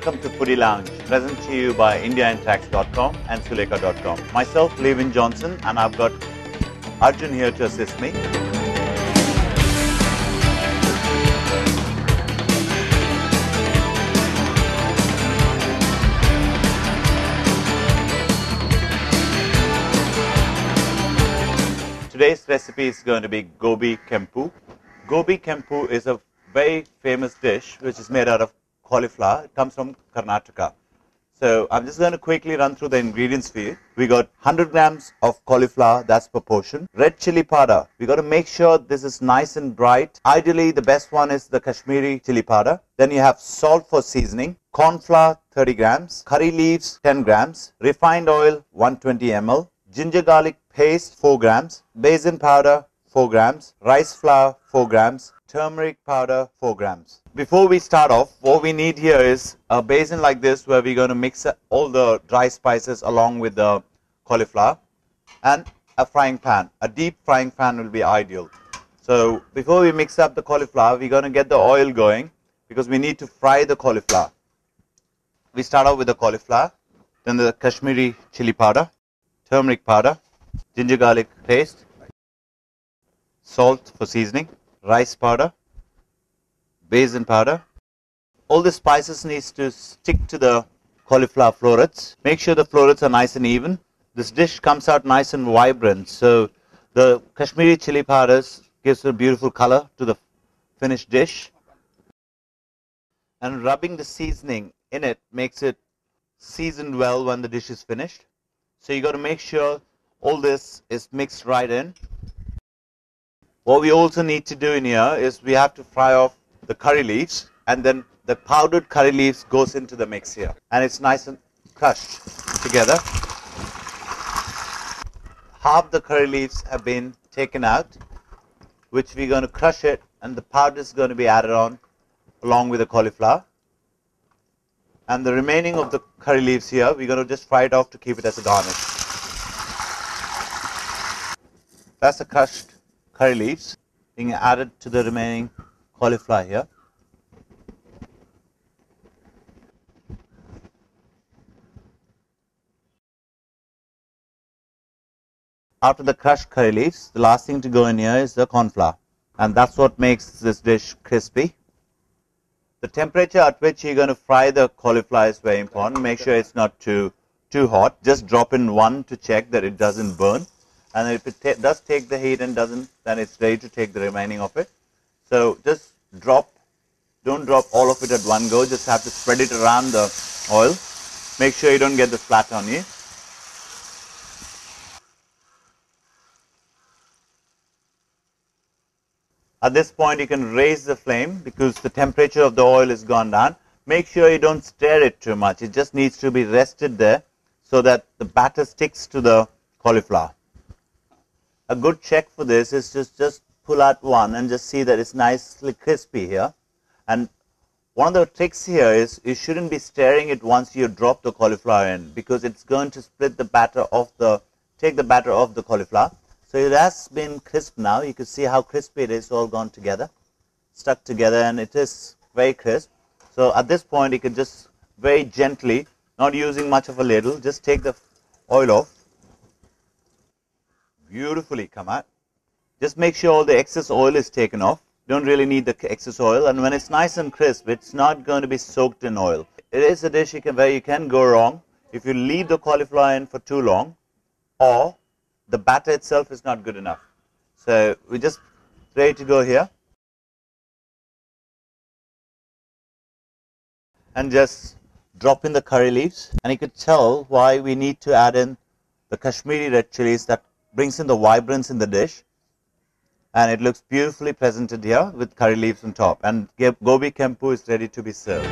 welcome to Foodie Lounge, present to you by indiaintax.com and sulekha.com. Myself, Levin Johnson, and I've got Arjun here to assist me. Today's recipe is going to be Gobi Kempu. Gobi Kempu is a very famous dish which is made out of cauliflower. It comes from Karnataka. So I'm just going to quickly run through the ingredients for you. We got 100 grams of cauliflower, that's proportion. Red chili powder. We got to make sure this is nice and bright. Ideally, the best one is the Kashmiri chili powder. Then you have salt for seasoning. Corn flour, 30 grams. Curry leaves, 10 grams. Refined oil, 120 ml. Ginger garlic paste, 4 grams. Basil powder, 4 grams. Rice flour, 4 grams. Turmeric powder, 4 grams. Before we start off, what we need here is a basin like this where we're going to mix all the dry spices along with the cauliflower, and a frying pan. A deep frying pan will be ideal. So before we mix up the cauliflower, we're going to get the oil going because we need to fry the cauliflower. We start off with the cauliflower, then the Kashmiri chili powder, turmeric powder, ginger garlic paste, salt for seasoning, rice powder, basil powder. All the spices needs to stick to the cauliflower florets. Make sure the florets are nice and even. This dish comes out nice and vibrant. So the Kashmiri chili powders gives a beautiful color to the finished dish. And rubbing the seasoning in it makes it seasoned well when the dish is finished. So you got to make sure all this is mixed right in. What we also need to do in here is we have to fry off the curry leaves, and then the powdered curry leaves goes into the mix here, and it's nice and crushed together. Half the curry leaves have been taken out, which we're going to crush it, and the powder is going to be added on along with the cauliflower. And the remaining of the curry leaves here, we're going to just fry it off to keep it as a garnish. That's the crushed curry leaves being added to the remaining cauliflower here. After the crushed curry leaves, the last thing to go in here is the corn flour, and that's what makes this dish crispy. The temperature at which you're going to fry the cauliflower is very important. Make sure it's not too hot. Just drop in one to check that it doesn't burn. And if it does take the heat and doesn't, then it's ready to take the remaining of it. So just don't drop all of it at one go. Just have to spread it around the oil. Make sure you don't get the flat on you. At this point, you can raise the flame because the temperature of the oil is gone down. Make sure you don't stir it too much. It just needs to be rested there so that the batter sticks to the cauliflower. A good check for this is just pull out one and just see that it's nicely crispy here. And one of the tricks here is you shouldn't be stirring it once you drop the cauliflower in, because it's going to split the batter off take the batter off the cauliflower. So it has been crisp now. You can see how crispy it is, all gone together, stuck together, and it is very crisp. So at this point, you can just very gently, not using much of a ladle, just take the oil off. Beautifully come out. Just make sure all the excess oil is taken off. Don't really need the excess oil, and when it's nice and crisp, it's not going to be soaked in oil. It is a dish where you can go wrong if you leave the cauliflower in for too long, or the batter itself is not good enough. So we're just ready to go here. And just drop in the curry leaves, and you could tell why we need to add in the Kashmiri red chilies. That brings in the vibrance in the dish, and it looks beautifully presented here with curry leaves on top, and Gobi Kempu is ready to be served.